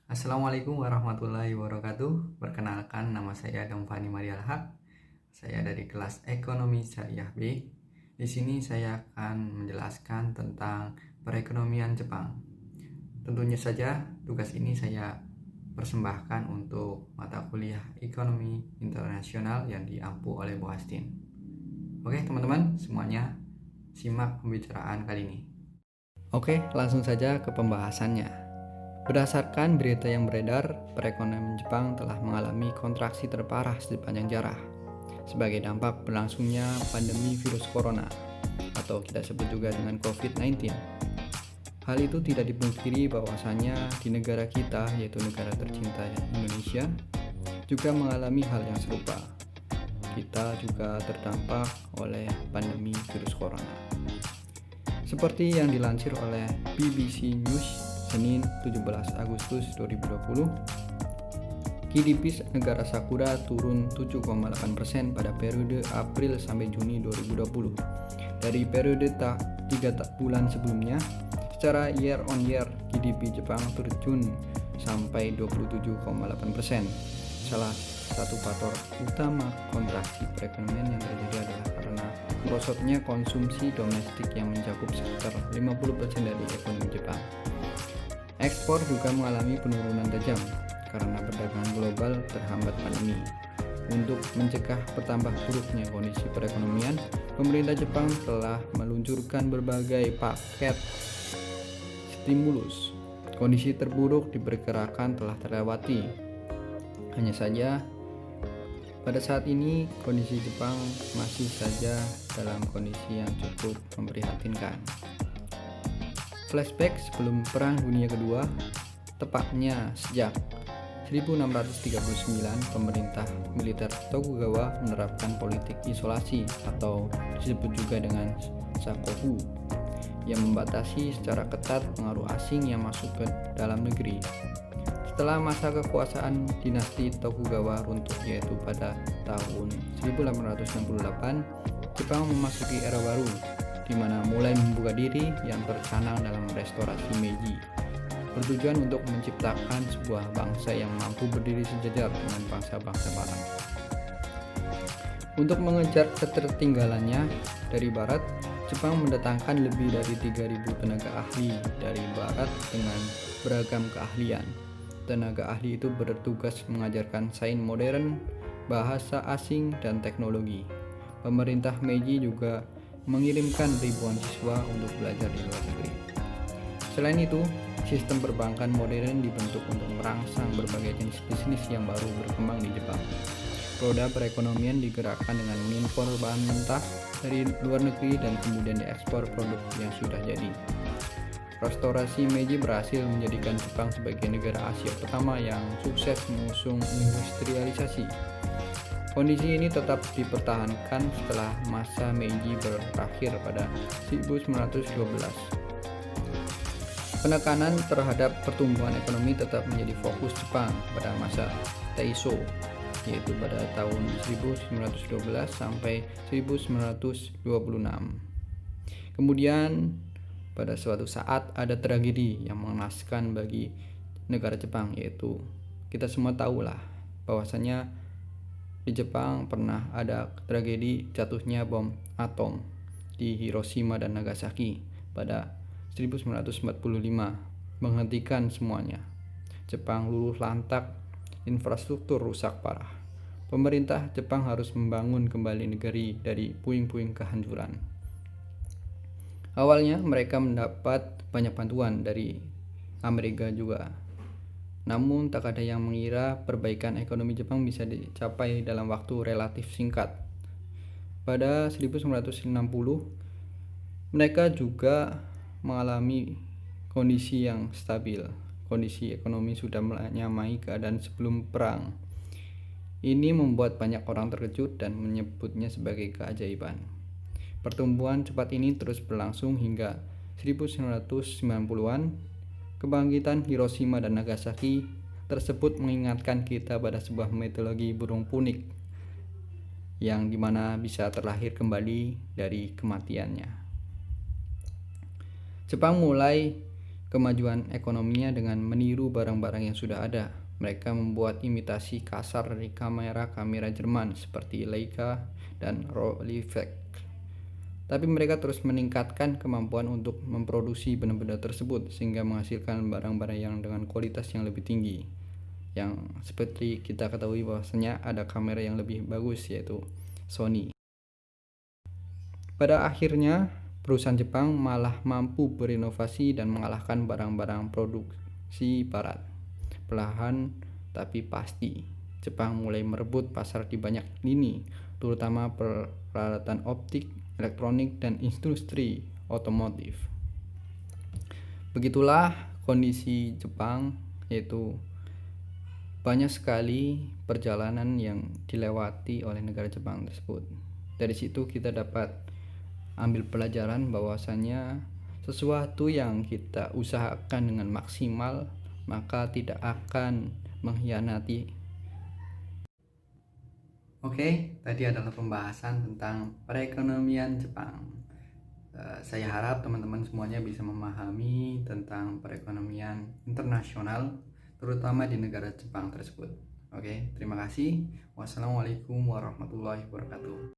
Assalamualaikum warahmatullahi wabarakatuh. Perkenalkan, nama saya Damfani Marial Haq. Saya dari kelas Ekonomi Syariah B. Di sini saya akan menjelaskan tentang perekonomian Jepang. Tentunya saja tugas ini saya persembahkan untuk mata kuliah Ekonomi Internasional yang diampu oleh Bu Hastin. Oke teman-teman, semuanya simak pembicaraan kali ini. Oke, langsung saja ke pembahasannya. Berdasarkan berita yang beredar, perekonomian Jepang telah mengalami kontraksi terparah sepanjang sejarah sebagai dampak berlangsungnya pandemi virus corona atau kita sebut juga dengan COVID-19. Hal itu tidak dipungkiri bahwasanya di negara kita, yaitu negara tercinta Indonesia, juga mengalami hal yang serupa. Kita juga terdampak oleh pandemi virus corona. Seperti yang dilansir oleh BBC News Senin 17 Agustus 2020, GDP negara Sakura turun 7,8% pada periode April sampai Juni 2020 dari periode 3 bulan sebelumnya. Secara year on year, GDP Jepang terjun sampai 27,8%. Salah satu faktor utama kontraksi perekonomian yang terjadi adalah karena merosotnya konsumsi domestik yang mencakup sekitar 50% dari ekonomi Jepang. Ekspor juga mengalami penurunan tajam karena perdagangan global terhambat pandemi. Untuk mencegah bertambah buruknya kondisi perekonomian, pemerintah Jepang telah meluncurkan berbagai paket stimulus. Kondisi terburuk diperkirakan telah terlewati. Hanya saja, pada saat ini kondisi Jepang masih saja dalam kondisi yang cukup memprihatinkan. Flashback sebelum Perang Dunia Kedua, tepatnya sejak 1639, pemerintah militer Tokugawa menerapkan politik isolasi atau disebut juga dengan Sakoku yang membatasi secara ketat pengaruh asing yang masuk ke dalam negeri. Setelah masa kekuasaan dinasti Tokugawa runtuh, yaitu pada tahun 1868, Jepang memasuki era baru di mana mulai membuka diri yang tercanang dalam restorasi Meiji, bertujuan untuk menciptakan sebuah bangsa yang mampu berdiri sejajar dengan bangsa-bangsa barat. Untuk mengejar ketertinggalannya dari barat, Jepang mendatangkan lebih dari 3.000 tenaga ahli dari barat dengan beragam keahlian. Tenaga ahli itu bertugas mengajarkan sains modern, bahasa asing, dan teknologi. Pemerintah Meiji juga mengirimkan ribuan siswa untuk belajar di luar negeri. Selain itu, sistem perbankan modern dibentuk untuk merangsang berbagai jenis bisnis yang baru berkembang di Jepang. Roda perekonomian digerakkan dengan mengimpor bahan mentah dari luar negeri dan kemudian diekspor produk yang sudah jadi. Restorasi Meiji berhasil menjadikan Jepang sebagai negara Asia pertama yang sukses mengusung industrialisasi. Kondisi ini tetap dipertahankan setelah masa Meiji berakhir pada 1912. Penekanan terhadap pertumbuhan ekonomi tetap menjadi fokus Jepang pada masa Taisho, yaitu pada tahun 1912 sampai 1926. Kemudian pada suatu saat ada tragedi yang mengenaskan bagi negara Jepang, yaitu kita semua tahulah bahwasanya di Jepang pernah ada tragedi jatuhnya bom atom di Hiroshima dan Nagasaki pada 1945, menghentikan semuanya. Jepang luluh lantak, infrastruktur rusak parah. Pemerintah Jepang harus membangun kembali negeri dari puing-puing kehancuran. Awalnya mereka mendapat banyak bantuan dari Amerika juga. Namun tak ada yang mengira perbaikan ekonomi Jepang bisa dicapai dalam waktu relatif singkat. Pada 1960, mereka juga mengalami kondisi yang stabil. Kondisi ekonomi sudah menyamai keadaan sebelum perang. Ini membuat banyak orang terkejut dan menyebutnya sebagai keajaiban. Pertumbuhan cepat ini terus berlangsung hingga 1990-an. Kebangkitan Hiroshima dan Nagasaki tersebut mengingatkan kita pada sebuah mitologi burung punik yang dimana bisa terlahir kembali dari kematiannya. Jepang mulai kemajuan ekonominya dengan meniru barang-barang yang sudah ada. Mereka membuat imitasi kasar dari kamera Jerman seperti Leica dan Rolleiflex. Tapi mereka terus meningkatkan kemampuan untuk memproduksi benda-benda tersebut sehingga menghasilkan barang-barang yang dengan kualitas yang lebih tinggi. Yang seperti kita ketahui bahwasanya ada kamera yang lebih bagus yaitu Sony. Pada akhirnya, perusahaan Jepang malah mampu berinovasi dan mengalahkan barang-barang produksi barat. Perlahan tapi pasti, Jepang mulai merebut pasar di banyak lini, terutama peralatan optik, elektronik, dan industri otomotif. Begitulah kondisi Jepang, yaitu banyak sekali perjalanan yang dilewati oleh negara Jepang tersebut. Dari situ kita dapat ambil pelajaran bahwasanya sesuatu yang kita usahakan dengan maksimal maka tidak akan mengkhianati. Oke, tadi adalah pembahasan tentang perekonomian Jepang. Saya harap teman-teman semuanya bisa memahami tentang perekonomian internasional, terutama di negara Jepang tersebut. Oke, terima kasih. Wassalamualaikum warahmatullahi wabarakatuh.